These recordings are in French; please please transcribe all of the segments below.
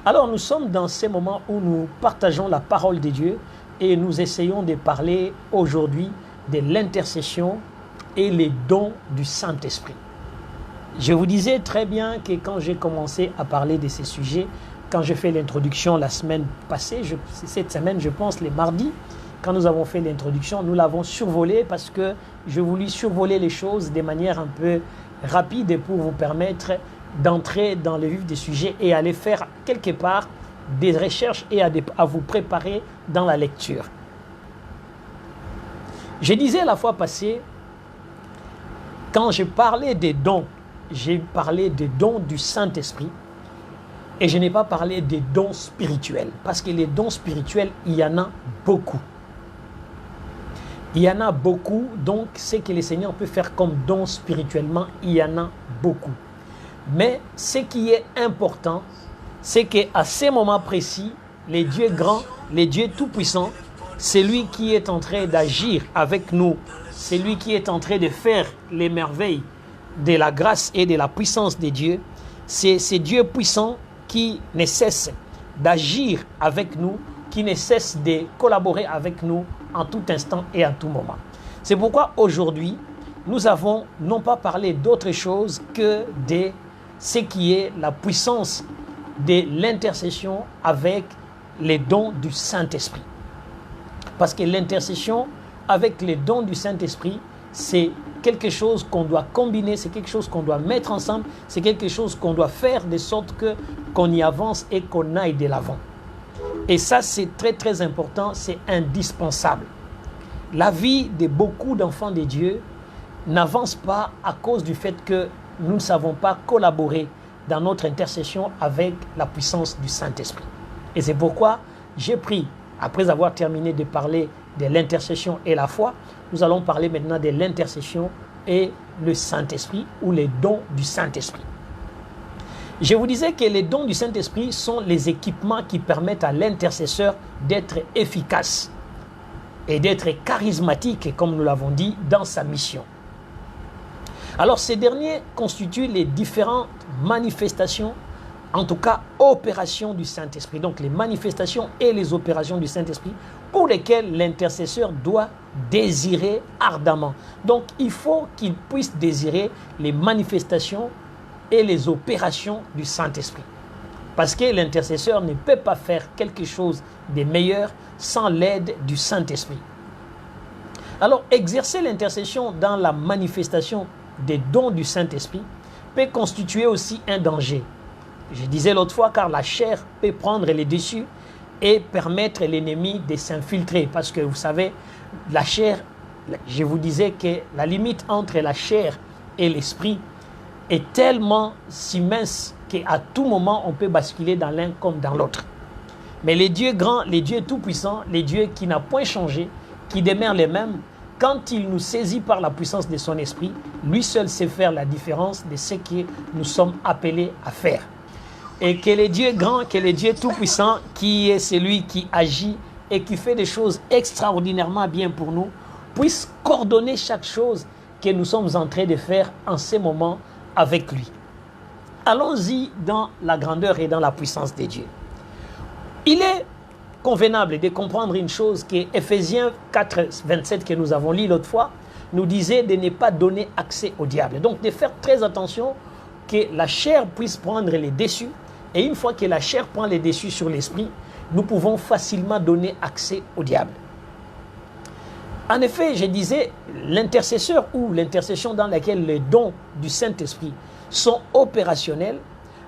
Alors nous sommes dans ces moments où nous partageons la parole de Dieu et nous essayons de parler aujourd'hui de l'intercession et les dons du Saint-Esprit. Je vous disais très bien que quand j'ai commencé à parler de ces sujets, quand j'ai fait l'introduction la semaine passée, cette semaine je pense les mardis, quand nous avons fait l'introduction, nous l'avons survolé parce que je voulais survoler les choses de manière un peu rapide pour vous permettre d'entrer dans le vif des sujets et aller faire quelque part des recherches et à vous préparer dans la lecture. Je disais la fois passée, quand je parlais des dons, j'ai parlé des dons du Saint-Esprit et je n'ai pas parlé des dons spirituels parce que les dons spirituels, il y en a beaucoup. Il y en a beaucoup, donc ce que le Seigneur peut faire comme don spirituellement, il y en a beaucoup. Mais ce qui est important, c'est qu'à ces moments précis, les dieux grands, les dieux tout-puissants, c'est lui qui est en train d'agir avec nous, c'est lui qui est en train de faire les merveilles de la grâce et de la puissance de Dieu. C'est ces dieux puissants qui ne cessent d'agir avec nous, qui ne cessent de collaborer avec nous en tout instant et à tout moment. C'est pourquoi aujourd'hui, nous avons non pas parlé d'autre chose que de ce qui est la puissance de l'intercession avec les dons du Saint-Esprit. Parce que l'intercession avec les dons du Saint-Esprit, c'est quelque chose qu'on doit combiner, c'est quelque chose qu'on doit mettre ensemble, c'est quelque chose qu'on doit faire de sorte qu'on y avance et qu'on aille de l'avant. Et ça, c'est très très important, c'est indispensable. La vie de beaucoup d'enfants de Dieu n'avance pas à cause du fait que nous ne savons pas collaborer dans notre intercession avec la puissance du Saint-Esprit. Et c'est pourquoi j'ai pris, après avoir terminé de parler de l'intercession et la foi, nous allons parler maintenant de l'intercession et le Saint-Esprit ou les dons du Saint-Esprit. Je vous disais que les dons du Saint-Esprit sont les équipements qui permettent à l'intercesseur d'être efficace et d'être charismatique, comme nous l'avons dit, dans sa mission. Alors ces derniers constituent les différentes manifestations, en tout cas opérations du Saint-Esprit. Donc les manifestations et les opérations du Saint-Esprit pour lesquelles l'intercesseur doit désirer ardemment. Donc il faut qu'il puisse désirer les manifestations et les opérations du Saint-Esprit. Parce que l'intercesseur ne peut pas faire quelque chose de meilleur sans l'aide du Saint-Esprit. Alors exercer l'intercession dans la manifestation des dons du Saint-Esprit peut constituer aussi un danger. Je disais l'autre fois, car la chair peut prendre les dessus et permettre à l'ennemi de s'infiltrer. Parce que vous savez, la chair, je vous disais que la limite entre la chair et l'esprit est tellement si mince qu'à tout moment on peut basculer dans l'un comme dans l'autre. Mais les dieux grands, les dieux tout-puissants, les dieux qui n'ont point changé, qui demeurent les mêmes, quand il nous saisit par la puissance de son esprit, lui seul sait faire la différence de ce que nous sommes appelés à faire. Et que les dieux grands, que les dieux tout-puissants, qui est celui qui agit et qui fait des choses extraordinairement bien pour nous, puisse coordonner chaque chose que nous sommes en train de faire en ces moments avec lui. Allons-y dans la grandeur et dans la puissance de Dieu. Il est convenable de comprendre une chose que Ephésiens 4, 27 que nous avons lu l'autre fois nous disait de ne pas donner accès au diable. Donc de faire très attention que la chair puisse prendre les dessus, et une fois que la chair prend les dessus sur l'esprit, nous pouvons facilement donner accès au diable. En effet, je disais, l'intercesseur ou l'intercession dans laquelle les dons du Saint-Esprit sont opérationnels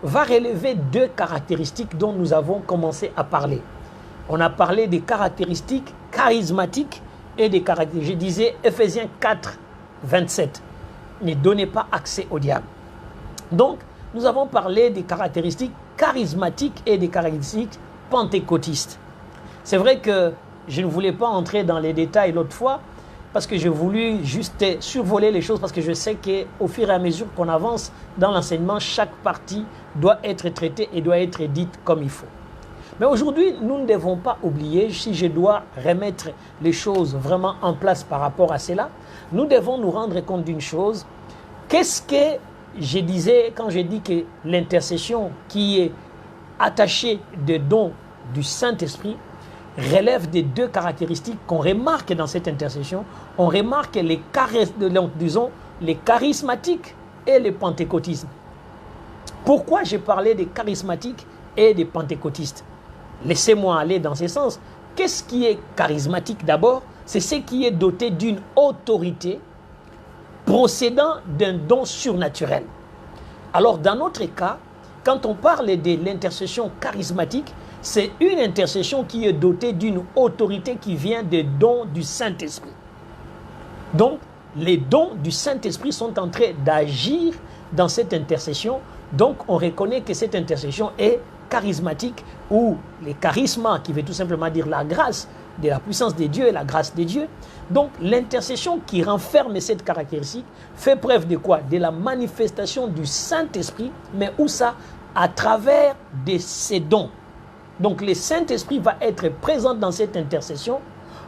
va relever deux caractéristiques dont nous avons commencé à parler. On a parlé des caractéristiques charismatiques et des caractéristiques. Je disais Ephésiens 4, 27. Ne donnez pas accès au diable. Donc, nous avons parlé des caractéristiques charismatiques et des caractéristiques pentecôtistes. C'est vrai que je ne voulais pas entrer dans les détails l'autre fois parce que j'ai voulu juste survoler les choses parce que je sais qu'au fur et à mesure qu'on avance dans l'enseignement, chaque partie doit être traitée et doit être dite comme il faut. Mais aujourd'hui, nous ne devons pas oublier, si je dois remettre les choses vraiment en place par rapport à cela, nous devons nous rendre compte d'une chose. Qu'est-ce que je disais quand j'ai dit que l'intercession qui est attachés des dons du Saint-Esprit relèvent des deux caractéristiques qu'on remarque dans cette intercession. On remarque les charismatiques et les pentecôtistes. Pourquoi j'ai parlé des charismatiques et des pentecôtistes? Laissez-moi aller dans ce sens. Qu'est-ce qui est charismatique d'abord? C'est ce qui est doté d'une autorité procédant d'un don surnaturel. Alors dans notre cas, quand on parle de l'intercession charismatique, c'est une intercession qui est dotée d'une autorité qui vient des dons du Saint-Esprit. Donc, les dons du Saint-Esprit sont en train d'agir dans cette intercession. Donc, on reconnaît que cette intercession est charismatique, ou les charismes, qui veut tout simplement dire la grâce de la puissance de Dieu et la grâce de Dieu. Donc, l'intercession qui renferme cette caractéristique fait preuve de quoi? De la manifestation du Saint-Esprit, mais où ça? À travers de ses dons. Donc, le Saint-Esprit va être présent dans cette intercession,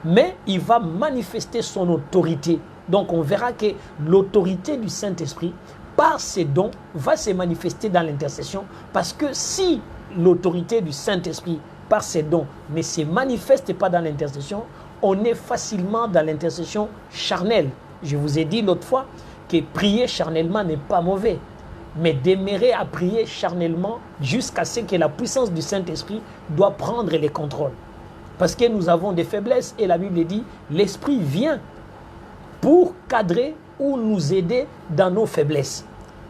mais il va manifester son autorité. Donc, on verra que l'autorité du Saint-Esprit, par ses dons, va se manifester dans l'intercession, parce que si l'autorité du Saint-Esprit, par ses dons, ne se manifeste pas dans l'intercession, on est facilement dans l'intercession charnelle. Je vous ai dit l'autre fois que prier charnellement n'est pas mauvais, mais demeurer à prier charnellement jusqu'à ce que la puissance du Saint-Esprit doit prendre les contrôles. Parce que nous avons des faiblesses et la Bible dit, l'Esprit vient pour cadrer ou nous aider dans nos faiblesses.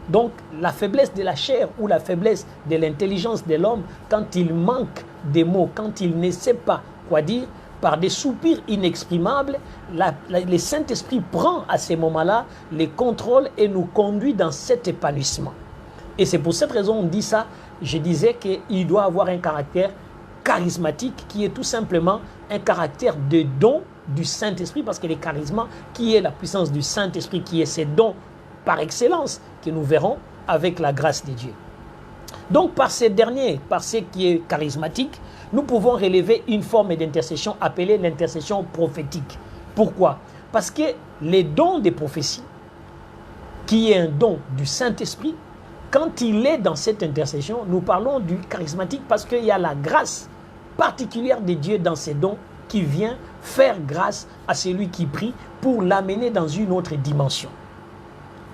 Donc la faiblesse de la chair ou la faiblesse de l'intelligence de l'homme, quand il manque des mots, quand il ne sait pas quoi dire, par des soupirs inexprimables, le Saint-Esprit prend à ces moments-là les contrôles et nous conduit dans cet épanouissement. Et c'est pour cette raison on dit ça. Je disais qu'il doit avoir un caractère charismatique qui est tout simplement un caractère de don du Saint-Esprit, parce que les charismes, qui est la puissance du Saint-Esprit, qui est ses dons par excellence, que nous verrons avec la grâce de Dieu. Donc par ces derniers, par ce qui est charismatique, nous pouvons relever une forme d'intercession appelée l'intercession prophétique. Pourquoi? Parce que les dons des prophéties, qui est un don du Saint-Esprit, quand il est dans cette intercession, nous parlons du charismatique parce qu'il y a la grâce particulière de Dieu dans ces dons qui vient faire grâce à celui qui prie pour l'amener dans une autre dimension.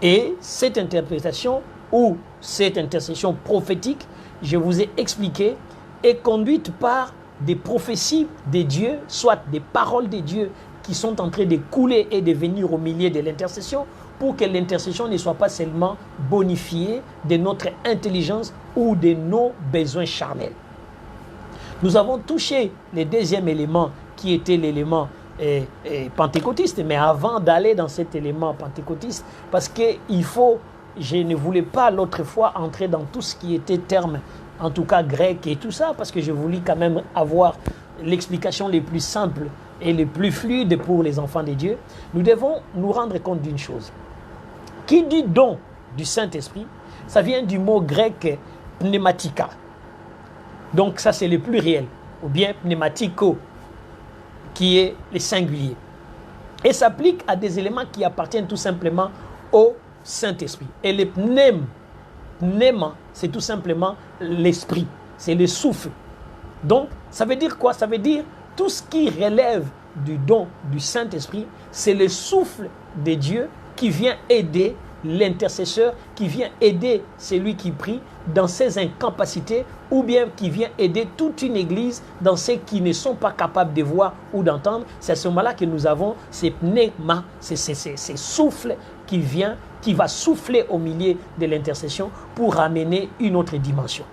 Et cette interprétation ou cette intercession prophétique, je vous ai expliqué, est conduite par des prophéties de Dieu, soit des paroles de Dieu qui sont en train de couler et de venir au milieu de l'intercession, pour que l'intercession ne soit pas seulement bonifiée de notre intelligence ou de nos besoins charnels. Nous avons touché le deuxième élément qui était l'élément pentecôtiste, mais avant d'aller dans cet élément pentecôtiste, parce que je ne voulais pas l'autre fois entrer dans tout ce qui était terme, en tout cas grec et tout ça, parce que je voulais quand même avoir l'explication les plus simples et les plus fluides pour les enfants de Dieu. Nous devons nous rendre compte d'une chose. Qui dit don du Saint-Esprit, ça vient du mot grec pneumatika. Donc ça c'est le pluriel, ou bien pneumatico, qui est le singulier. Et s'applique à des éléments qui appartiennent tout simplement au Saint-Esprit. Et le pneuma, c'est tout simplement l'esprit, c'est le souffle. Donc ça veut dire quoi? Ça veut dire tout ce qui relève du don du Saint-Esprit, c'est le souffle de Dieu qui vient aider l'intercesseur, qui vient aider celui qui prie dans ses incapacités, ou bien qui vient aider toute une église dans ceux qui ne sont pas capables de voir ou d'entendre. C'est à ce moment-là que nous avons ces pneuma, ces souffles qui va souffler au milieu de l'intercession pour ramener une autre dimension.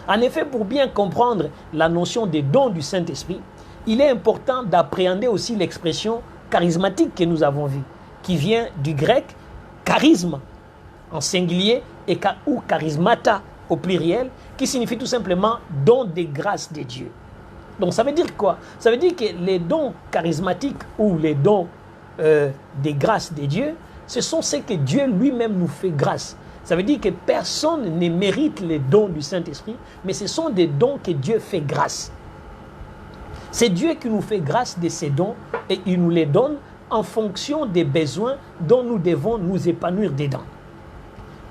En effet, pour bien comprendre la notion des dons du Saint-Esprit, il est important d'appréhender aussi l'expression charismatique que nous avons vue, qui vient du grec charisme en singulier ou charismata au pluriel, qui signifie tout simplement don des grâces de Dieu. Donc ça veut dire quoi? Ça veut dire que les dons charismatiques ou les dons des grâces de Dieu, ce sont ceux que Dieu lui-même nous fait grâce. Ça veut dire que personne ne mérite les dons du Saint-Esprit, mais ce sont des dons que Dieu fait grâce. C'est Dieu qui nous fait grâce de ces dons et il nous les donne en fonction des besoins dont nous devons nous épanouir dedans.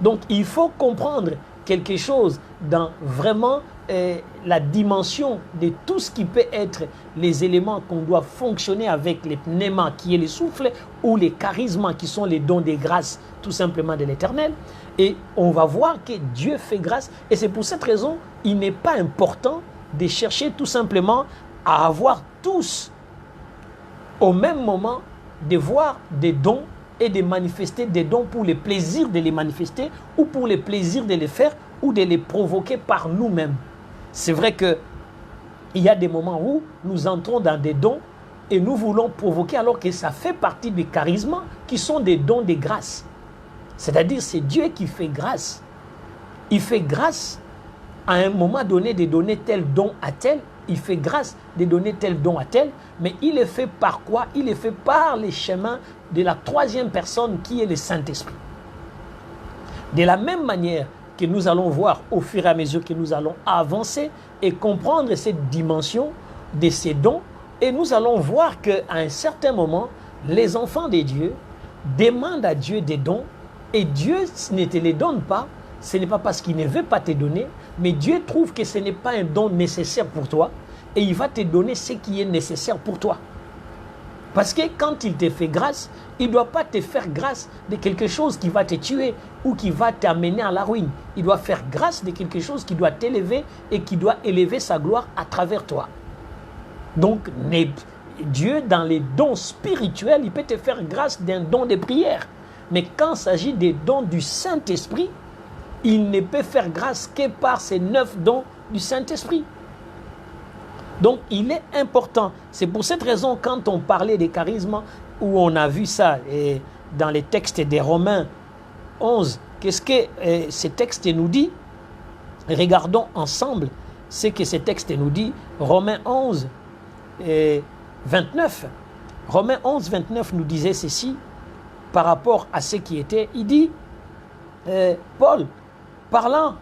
Donc il faut comprendre quelque chose dans vraiment la dimension de tout ce qui peut être les éléments qu'on doit fonctionner avec les pneuma, qui est le souffle, ou les charismes, qui sont les dons des grâces, tout simplement de l'Éternel. Et on va voir que Dieu fait grâce. Et c'est pour cette raison, il n'est pas important de chercher tout simplement à avoir tous, au même moment, de voir des dons et de manifester des dons pour le plaisir de les manifester ou pour le plaisir de les faire ou de les provoquer par nous-mêmes. C'est vrai qu'il y a des moments où nous entrons dans des dons et nous voulons provoquer alors que ça fait partie des charismes qui sont des dons de grâce. C'est-à-dire c'est Dieu qui fait grâce. Il fait grâce à un moment donné de donner tel don à tel. Il fait grâce de donner tel don à tel. Mais il est fait par quoi? Il est fait par les chemins de la troisième personne qui est le Saint-Esprit. De la même manière que nous allons voir au fur et à mesure que nous allons avancer et comprendre cette dimension de ces dons, et nous allons voir qu'à un certain moment, les enfants de Dieu demandent à Dieu des dons, et Dieu ne te les donne pas. Ce n'est pas parce qu'il ne veut pas te donner, mais Dieu trouve que ce n'est pas un don nécessaire pour toi, et il va te donner ce qui est nécessaire pour toi. Parce que quand il te fait grâce, il ne doit pas te faire grâce de quelque chose qui va te tuer ou qui va t'amener à la ruine. Il doit faire grâce de quelque chose qui doit t'élever et qui doit élever sa gloire à travers toi. Donc, Dieu, dans les dons spirituels, il peut te faire grâce d'un don de prière. Mais quand il s'agit des dons du Saint-Esprit, il ne peut faire grâce que par ces 9 dons du Saint-Esprit. Donc, il est important. C'est pour cette raison, quand on parlait des charismes, où on a vu ça et dans les textes des Romains 11, qu'est-ce que ce texte nous dit? Regardons ensemble ce que ce texte nous dit. Romains 11, 29. Romains 11, 29 nous disait ceci par rapport à ce qui était. Il dit, Paul, parlant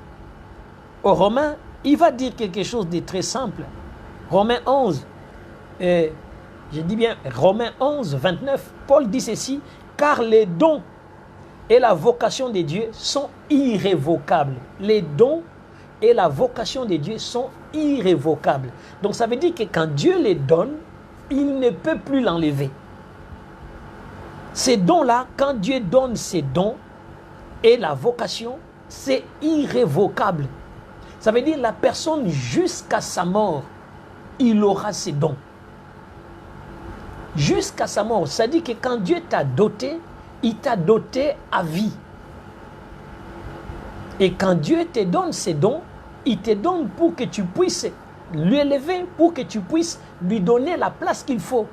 aux Romains, il va dire quelque chose de très simple. Romains 11, je dis bien Romains 11, 29, Paul dit ceci, car les dons et la vocation de Dieu sont irrévocables. Les dons et la vocation de Dieu sont irrévocables. Donc ça veut dire que quand Dieu les donne, il ne peut plus l'enlever. Ces dons-là, quand Dieu donne ces dons et la vocation, c'est irrévocable. Ça veut dire la personne jusqu'à sa mort, il aura ses dons. Jusqu'à sa mort. Ça dit que quand Dieu t'a doté, il t'a doté à vie. Et quand Dieu te donne ses dons, il te donne pour que tu puisses l'élever, pour que tu puisses lui donner la place qu'il faut.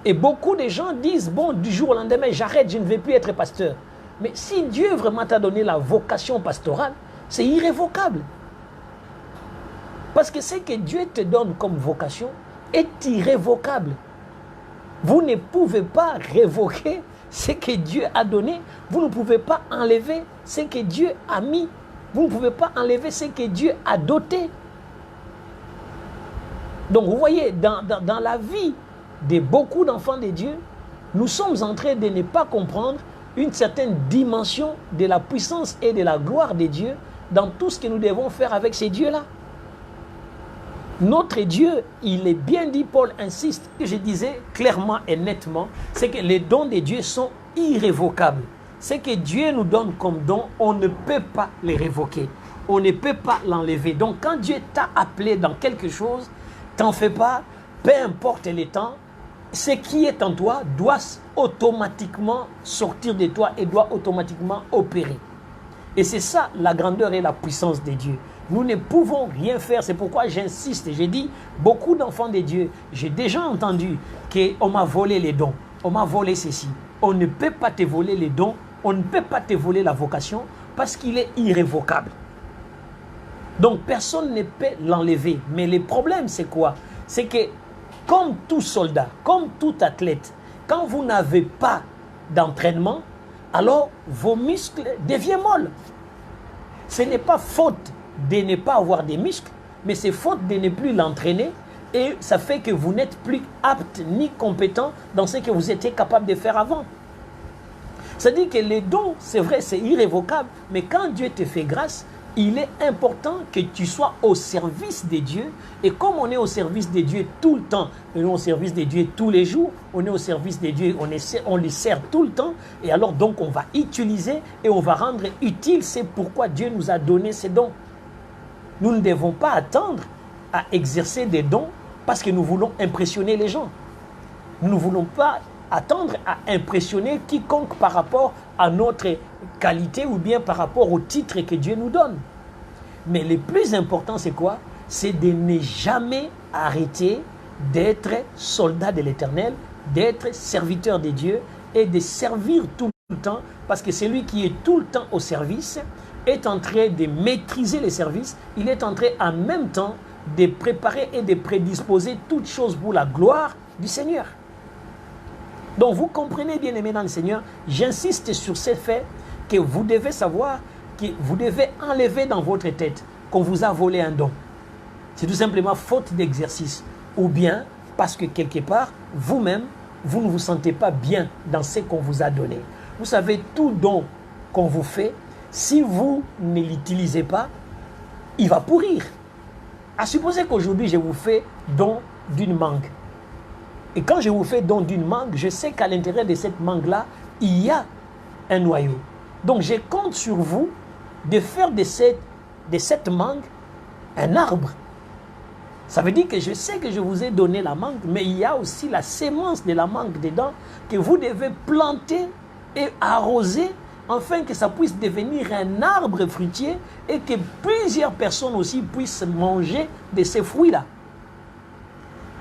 Et beaucoup de gens disent, bon, du jour au lendemain, j'arrête, je ne vais plus être pasteur. Mais si Dieu vraiment t'a donné la vocation pastorale, c'est irrévocable. Parce que ce que Dieu te donne comme vocation est irrévocable. Vous ne pouvez pas révoquer ce que Dieu a donné. Vous ne pouvez pas enlever ce que Dieu a mis. Vous ne pouvez pas enlever ce que Dieu a doté. Donc vous voyez, dans la vie de beaucoup d'enfants de Dieu, nous sommes en train de ne pas comprendre une certaine dimension de la puissance et de la gloire de Dieu dans tout ce que nous devons faire avec ces dieux-là. Notre Dieu, il est bien dit, Paul insiste, que je disais clairement et nettement, c'est que les dons de Dieu sont irrévocables. Ce que Dieu nous donne comme don, on ne peut pas les révoquer. On ne peut pas l'enlever. Donc quand Dieu t'a appelé dans quelque chose, t'en fais pas, peu importe les temps, ce qui est en toi doit automatiquement sortir de toi et doit automatiquement opérer. Et c'est ça la grandeur et la puissance de Dieu. Nous ne pouvons rien faire. C'est pourquoi j'insiste. J'ai dit, beaucoup d'enfants de Dieu, j'ai déjà entendu qu'on m'a volé les dons. On m'a volé ceci. On ne peut pas te voler les dons. On ne peut pas te voler la vocation parce qu'il est irrévocable. Donc personne ne peut l'enlever. Mais le problème c'est quoi? C'est que comme tout soldat, comme tout athlète, quand vous n'avez pas d'entraînement, alors vos muscles deviennent molles. Ce n'est pas faute de ne pas avoir des muscles, mais c'est faute de ne plus l'entraîner et ça fait que vous n'êtes plus apte ni compétent dans ce que vous étiez capable de faire avant. C'est-à-dire que les dons, c'est vrai, c'est irrévocable, mais quand Dieu te fait grâce, il est important que tu sois au service de Dieu. Et comme on est au service de Dieu tout le temps, on est au service de Dieu tous les jours, on est au service de Dieu, on lui sert tout le temps. Et alors donc on va utiliser et on va rendre utile. C'est pourquoi Dieu nous a donné ces dons. Nous ne devons pas attendre à exercer des dons parce que nous voulons impressionner les gens. Nous ne voulons pas attendre à impressionner quiconque par rapport à notre qualité ou bien par rapport au titre que Dieu nous donne. Mais le plus important, c'est quoi? C'est de ne jamais arrêter d'être soldat de l'Éternel, d'être serviteur de Dieu et de servir tout le temps, parce que celui qui est tout le temps au service est en train de maîtriser les services, il est en train en même temps de préparer et de prédisposer toutes choses pour la gloire du Seigneur. Donc vous comprenez, bien aimés dans le Seigneur, j'insiste sur ce fait que vous devez savoir, que vous devez enlever dans votre tête qu'on vous a volé un don. C'est tout simplement faute d'exercice. Ou bien parce que quelque part, vous-même, vous ne vous sentez pas bien dans ce qu'on vous a donné. Vous savez, tout don qu'on vous fait, si vous ne l'utilisez pas, il va pourrir. À supposer qu'aujourd'hui, je vous fais don d'une mangue. Et quand je vous fais don d'une mangue, je sais qu'à l'intérieur de cette mangue-là, il y a un noyau. Donc je compte sur vous de faire de cette mangue un arbre. Ça veut dire que je sais que je vous ai donné la mangue, mais il y a aussi la sémence de la mangue dedans que vous devez planter et arroser afin que ça puisse devenir un arbre fruitier et que plusieurs personnes aussi puissent manger de ces fruits-là.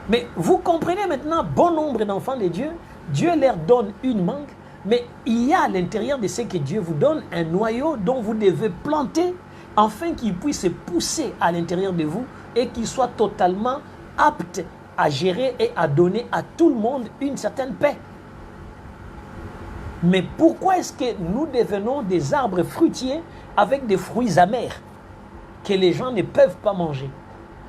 Mais vous comprenez maintenant, bon nombre d'enfants de Dieu, Dieu leur donne une mangue, mais il y a à l'intérieur de ce que Dieu vous donne un noyau dont vous devez planter afin qu'il puisse pousser à l'intérieur de vous et qu'il soit totalement apte à gérer et à donner à tout le monde une certaine paix. Mais pourquoi est-ce que nous devenons des arbres fruitiers avec des fruits amers que les gens ne peuvent pas manger?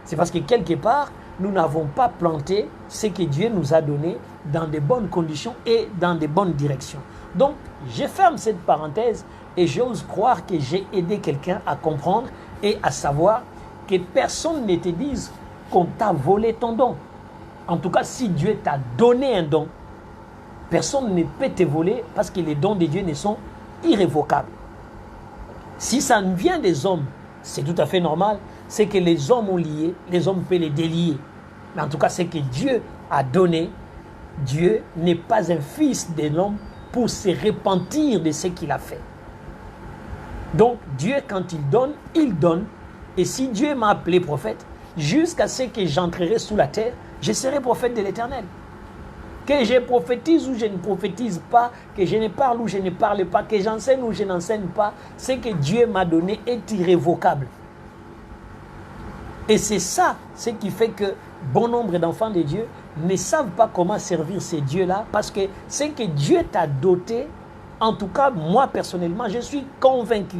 C'est parce que quelque part, nous n'avons pas planté ce que Dieu nous a donné dans de bonnes conditions et dans de bonnes directions. Donc, je ferme cette parenthèse et j'ose croire que j'ai aidé quelqu'un à comprendre et à savoir que personne ne te dise qu'on t'a volé ton don. En tout cas, si Dieu t'a donné un don, personne ne peut te voler parce que les dons de Dieu ne sont irrévocables. Si ça ne vient des hommes, c'est tout à fait normal. C'est que les hommes ont lié, les hommes peuvent les délier. Mais en tout cas, c'est que Dieu a donné. Dieu n'est pas un fils de l'homme pour se repentir de ce qu'il a fait. Donc, Dieu, quand il donne, il donne. Et si Dieu m'a appelé prophète, jusqu'à ce que j'entrerai sous la terre, je serai prophète de l'Éternel. Que je prophétise ou je ne prophétise pas, que je ne parle ou je ne parle pas, que j'enseigne ou je n'enseigne pas, ce que Dieu m'a donné est irrévocable. Et c'est ça, ce qui fait que bon nombre d'enfants de Dieu ne savent pas comment servir ces dieux-là, parce que ce que Dieu t'a doté, en tout cas, moi personnellement, je suis convaincu.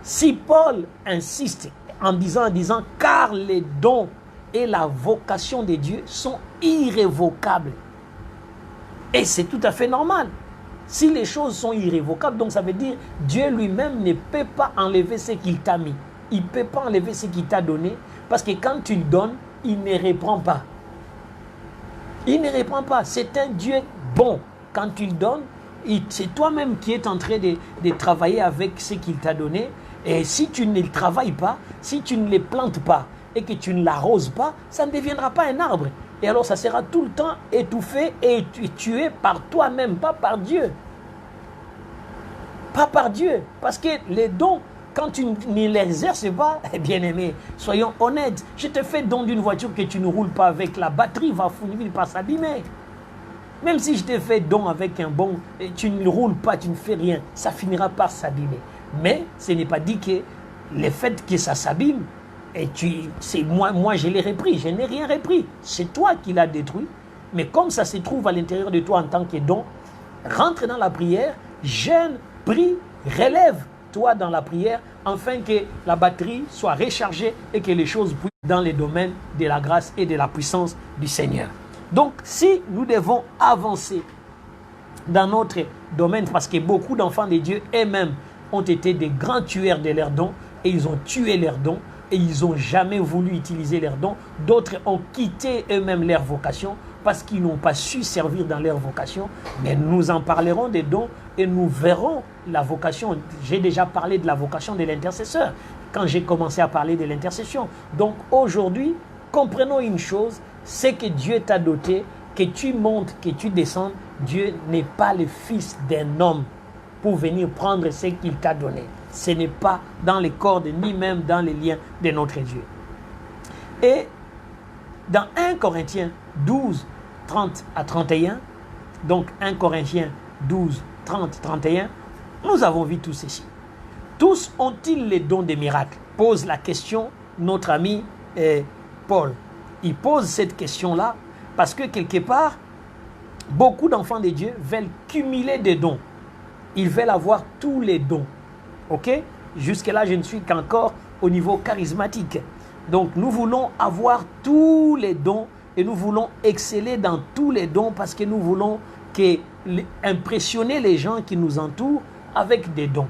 Si Paul insiste en disant, car les dons et la vocation de Dieu sont irrévocables. Et c'est tout à fait normal. Si les choses sont irrévocables, donc ça veut dire Dieu lui-même ne peut pas enlever ce qu'il t'a mis. Il ne peut pas enlever ce qu'il t'a donné, parce que quand tu le donnes, il ne reprend pas. Il ne reprend pas. C'est un Dieu bon. Quand tu le donnes, c'est toi-même qui es en train de travailler avec ce qu'il t'a donné. Et si tu ne le travailles pas, si tu ne les plantes pas et que tu ne l'arroses pas, ça ne deviendra pas un arbre. Et alors ça sera tout le temps étouffé et tué par toi-même, pas par Dieu. Pas par Dieu. Parce que les dons, quand tu ne les exerces pas, bien aimé, soyons honnêtes, je te fais don d'une voiture que tu ne roules pas avec, la batterie va finir par s'abîmer. Même si je te fais don avec un bon, et tu ne roules pas, tu ne fais rien, ça finira par s'abîmer. Mais ce n'est pas dit que le fait que ça s'abîme, et c'est moi je l'ai repris, je n'ai rien repris. C'est toi qui l'as détruit. Mais comme ça se trouve à l'intérieur de toi en tant que don, rentre dans la prière, jeûne, prie, relève-toi dans la prière, afin que la batterie soit rechargée et que les choses puissent dans les domaines de la grâce et de la puissance du Seigneur. Donc, si nous devons avancer dans notre domaine, parce que beaucoup d'enfants de Dieu eux-mêmes ont été des grands tueurs de leurs dons, et ils ont tué leurs dons et ils n'ont jamais voulu utiliser leurs dons. D'autres ont quitté eux-mêmes leur vocation parce qu'ils n'ont pas su servir dans leur vocation. Mais nous en parlerons des dons et nous verrons la vocation. J'ai déjà parlé de la vocation de l'intercesseur quand j'ai commencé à parler de l'intercession. Donc aujourd'hui, comprenons une chose, c'est que Dieu t'a doté, que tu montes, que tu descendes. Dieu n'est pas le fils d'un homme pour venir prendre ce qu'il t'a donné. Ce n'est pas dans les cordes, ni même dans les liens de notre Dieu. Et dans 1 Corinthiens 12, 30 à 31, donc 1 Corinthiens 12, 30, 31, nous avons vu tout ceci. Tous ont-ils les dons des miracles? Pose la question notre ami Paul. Il pose cette question-là parce que quelque part, beaucoup d'enfants de Dieu veulent cumuler des dons. Ils veulent avoir tous les dons. Ok? Jusque-là, je ne suis qu'encore au niveau charismatique. Donc, nous voulons avoir tous les dons et nous voulons exceller dans tous les dons parce que nous voulons impressionner les gens qui nous entourent avec des dons.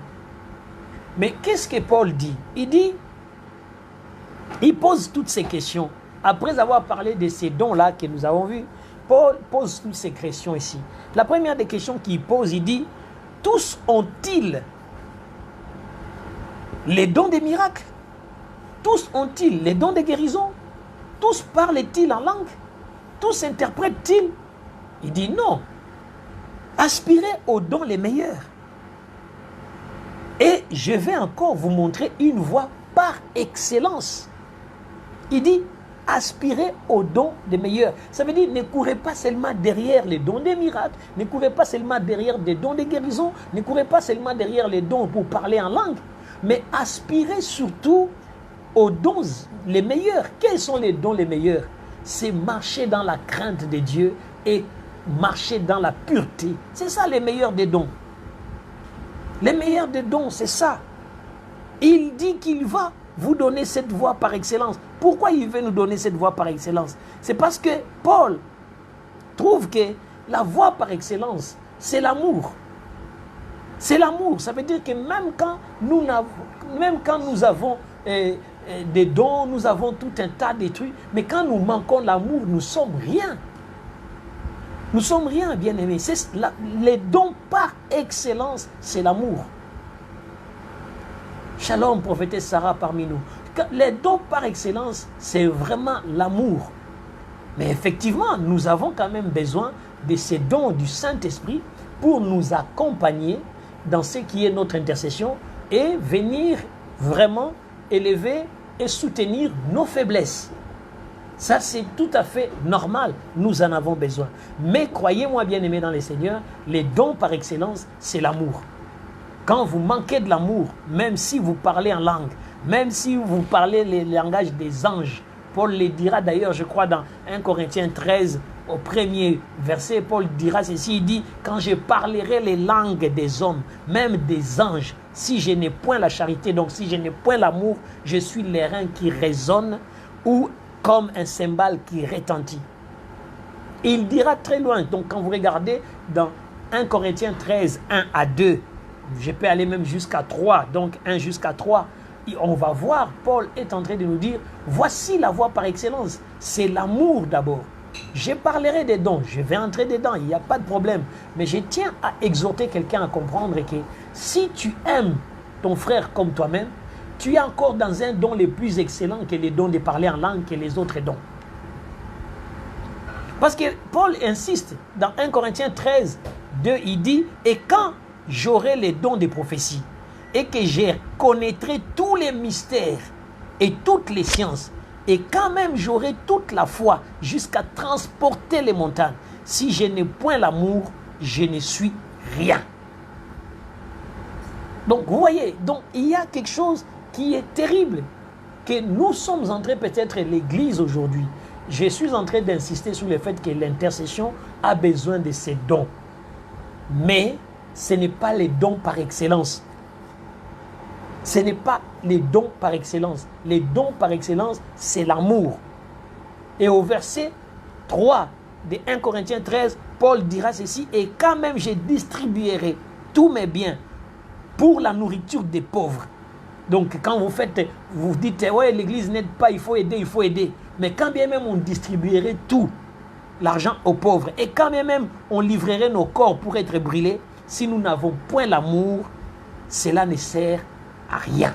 Mais qu'est-ce que Paul dit? Il pose toutes ces questions. Après avoir parlé de ces dons-là que nous avons vus, Paul pose toutes ces questions ici. La première des questions qu'il pose, il dit, tous ont-ils les dons des miracles? Tous ont-ils les dons de guérison? Tous parlent-ils en langue? Tous interprètent-ils? Il dit non. Aspirez aux dons les meilleurs. Et je vais encore vous montrer une voie par excellence. Il dit, aspirez aux dons des meilleurs. Ça veut dire, ne courez pas seulement derrière les dons des miracles, ne courez pas seulement derrière des dons de guérison, ne courez pas seulement derrière les dons pour parler en langue, mais aspirez surtout aux dons les meilleurs. Quels sont les dons les meilleurs? C'est marcher dans la crainte de Dieu et marcher dans la pureté. C'est ça les meilleurs des dons. Les meilleurs des dons, c'est ça. Il dit qu'il va vous donner cette voie par excellence. Pourquoi il veut nous donner cette voie par excellence? C'est parce que Paul trouve que la voie par excellence, c'est l'amour. C'est l'amour. Ça veut dire que même quand nous avons des dons, nous avons tout un tas de trucs, mais quand nous manquons l'amour, nous ne sommes rien. Nous ne sommes rien, bien-aimés. Les dons par excellence, c'est l'amour. Shalom, prophétesse Sarah parmi nous. Les dons par excellence, c'est vraiment l'amour. Mais effectivement, nous avons quand même besoin de ces dons du Saint-Esprit pour nous accompagner dans ce qui est notre intercession et venir vraiment élever et soutenir nos faiblesses. Ça, c'est tout à fait normal. Nous en avons besoin. Mais croyez-moi, bien-aimés dans le Seigneur, les dons par excellence, c'est l'amour. Quand vous manquez de l'amour, même si vous parlez en langue, même si vous parlez le langage des anges, Paul le dira d'ailleurs, je crois, dans 1 Corinthiens 13, au premier verset, Paul dira ceci, il dit, quand je parlerai les langues des hommes, même des anges, si je n'ai point la charité, donc si je n'ai point l'amour, je suis l'airain qui résonne ou comme un cymbale qui retentit. Il dira très loin, donc quand vous regardez dans 1 Corinthiens 13, 1 à 2, je peux aller même jusqu'à 3, donc 1 jusqu'à 3, on va voir, Paul est en train de nous dire, voici la voie par excellence, c'est l'amour d'abord. Je parlerai des dons, je vais entrer dedans, il n'y a pas de problème. Mais je tiens à exhorter quelqu'un à comprendre que si tu aimes ton frère comme toi-même, tu es encore dans un don le plus excellent que les dons de parler en langue que les autres dons. Parce que Paul insiste, dans 1 Corinthiens 13, 2, il dit, et quand j'aurai les dons de prophétie, et que je connaîtrai tous les mystères et toutes les sciences, et quand même j'aurai toute la foi jusqu'à transporter les montagnes, si je n'ai point l'amour, je ne suis rien. Donc vous voyez, donc il y a quelque chose qui est terrible, que nous sommes en train, peut-être l'Église aujourd'hui, je suis en train d'insister sur le fait que l'intercession a besoin de ces dons. Mais ce n'est pas les dons par excellence. Ce n'est pas les dons par excellence. Les dons par excellence, c'est l'amour. Et au verset 3 de 1 Corinthiens 13, Paul dira ceci, et quand même je distribuerai tous mes biens pour la nourriture des pauvres. Donc quand vous dites, ouais, l'église n'aide pas, il faut aider, il faut aider. Mais quand bien même on distribuerait tout l'argent aux pauvres, et quand bien même on livrerait nos corps pour être brûlés, si nous n'avons point l'amour, cela ne sert à rien.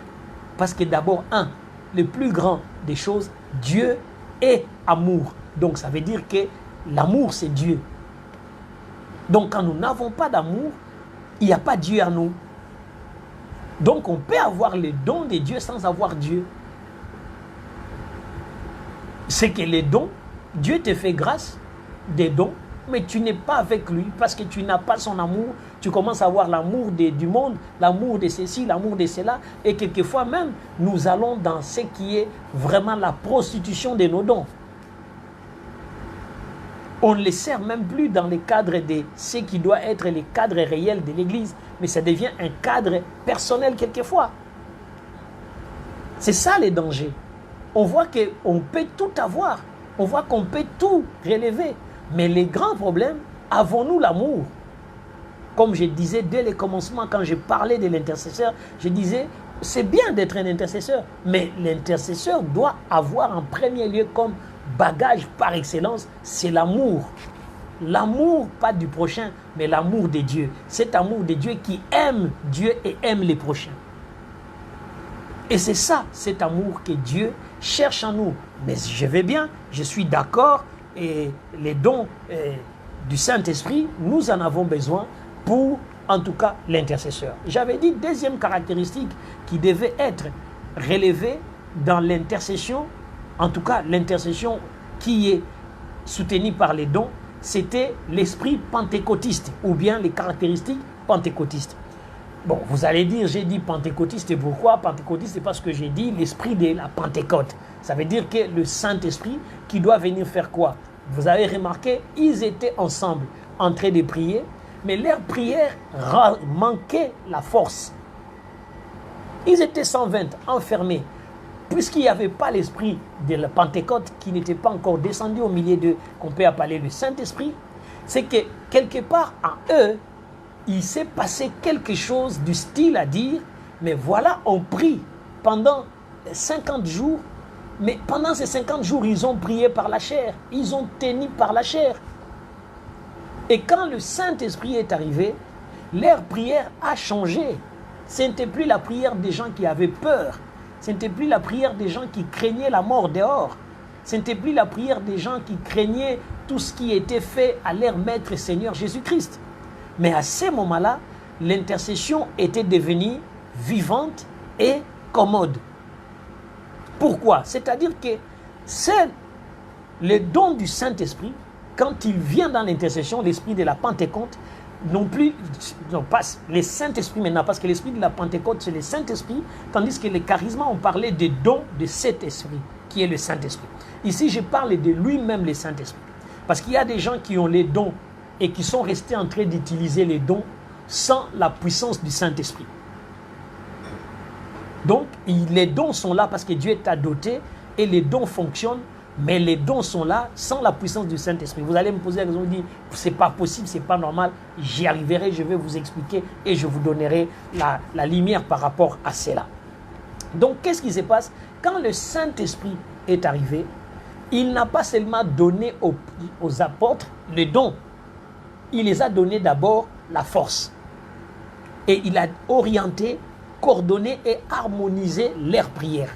Parce que d'abord, le plus grand des choses, Dieu est amour. Donc ça veut dire que l'amour, c'est Dieu. Donc quand nous n'avons pas d'amour, il n'y a pas Dieu à nous. Donc on peut avoir les dons de Dieu sans avoir Dieu. C'est que les dons, Dieu te fait grâce des dons, mais tu n'es pas avec lui parce que tu n'as pas son amour. Tu commences à avoir l'amour du monde, l'amour de ceci, l'amour de cela. Et quelquefois même, nous allons dans ce qui est vraiment la prostitution de nos dons. On ne les sert même plus dans le cadre de ce qui doit être les cadres réels de l'Église, mais ça devient un cadre personnel quelquefois. C'est ça les dangers. On voit qu'on peut tout avoir, on voit qu'on peut tout relever, mais les grands problèmes, avons-nous l'amour? Comme je disais dès le commencement, quand je parlais de l'intercesseur, je disais, c'est bien d'être un intercesseur, mais l'intercesseur doit avoir en premier lieu comme bagage par excellence, c'est l'amour. L'amour, pas du prochain, mais l'amour de Dieu. Cet amour de Dieu qui aime Dieu et aime les prochains. Et c'est ça, cet amour que Dieu cherche en nous. Mais je vais bien, je suis d'accord, et les dons du Saint-Esprit, nous en avons besoin pour, en tout cas, l'intercesseur. J'avais dit, deuxième caractéristique qui devait être relevée dans l'intercession, en tout cas l'intercession qui est soutenue par les dons, c'était l'esprit pentecôtiste, ou bien les caractéristiques pentecôtistes. Bon, vous allez dire, j'ai dit pentecôtiste, et pourquoi pentecôtiste? C'est parce que j'ai dit l'esprit de la Pentecôte. Ça veut dire que le Saint-Esprit qui doit venir faire quoi? Vous avez remarqué, ils étaient ensemble en train de prier, mais leur prière manquait la force. Ils étaient 120, enfermés. Puisqu'il n'y avait pas l'esprit de la Pentecôte qui n'était pas encore descendu au milieu d'eux, qu'on peut appeler le Saint-Esprit, c'est que quelque part en eux, il s'est passé quelque chose du style à dire, mais voilà, on prie pendant 50 jours, mais pendant ces 50 jours, ils ont prié par la chair, ils ont tenu par la chair. Et quand le Saint-Esprit est arrivé, leur prière a changé. Ce n'était plus la prière des gens qui avaient peur. Ce n'était plus la prière des gens qui craignaient la mort dehors. Ce n'était plus la prière des gens qui craignaient tout ce qui était fait à leur Maître et Seigneur Jésus-Christ. Mais à ce moment-là, l'intercession était devenue vivante et commode. Pourquoi? C'est-à-dire que c'est le don du Saint-Esprit, quand il vient dans l'intercession, l'esprit de la Pentecôte, non pas le Saint-Esprit maintenant, parce que l'esprit de la Pentecôte, c'est le Saint-Esprit, tandis que les charismes, on parlait des dons de cet esprit, qui est le Saint-Esprit. Ici, je parle de lui-même, le Saint-Esprit. Parce qu'il y a des gens qui ont les dons et qui sont restés en train d'utiliser les dons sans la puissance du Saint-Esprit. Donc, les dons sont là parce que Dieu t'a doté et les dons fonctionnent, mais les dons sont là sans la puissance du Saint-Esprit. Vous allez me poser la question, vous dire, c'est pas possible, c'est pas normal. J'y arriverai, je vais vous expliquer et je vous donnerai la lumière par rapport à cela. Donc, qu'est-ce qui se passe? Quand le Saint-Esprit est arrivé, il n'a pas seulement donné aux apôtres les dons, il les a donné d'abord la force. Et il a orienté, coordonné et harmonisé leurs prières.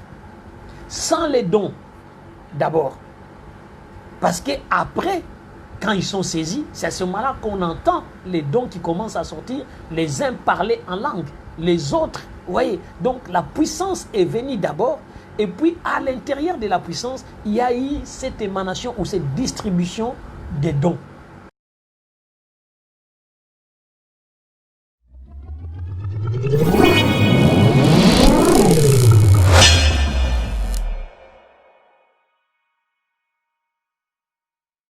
Sans les dons, d'abord. Parce qu'après, quand ils sont saisis, c'est à ce moment-là qu'on entend les dons qui commencent à sortir, les uns parler en langue, les autres, vous voyez. Donc la puissance est venue d'abord, et puis à l'intérieur de la puissance, il y a eu cette émanation ou cette distribution des dons.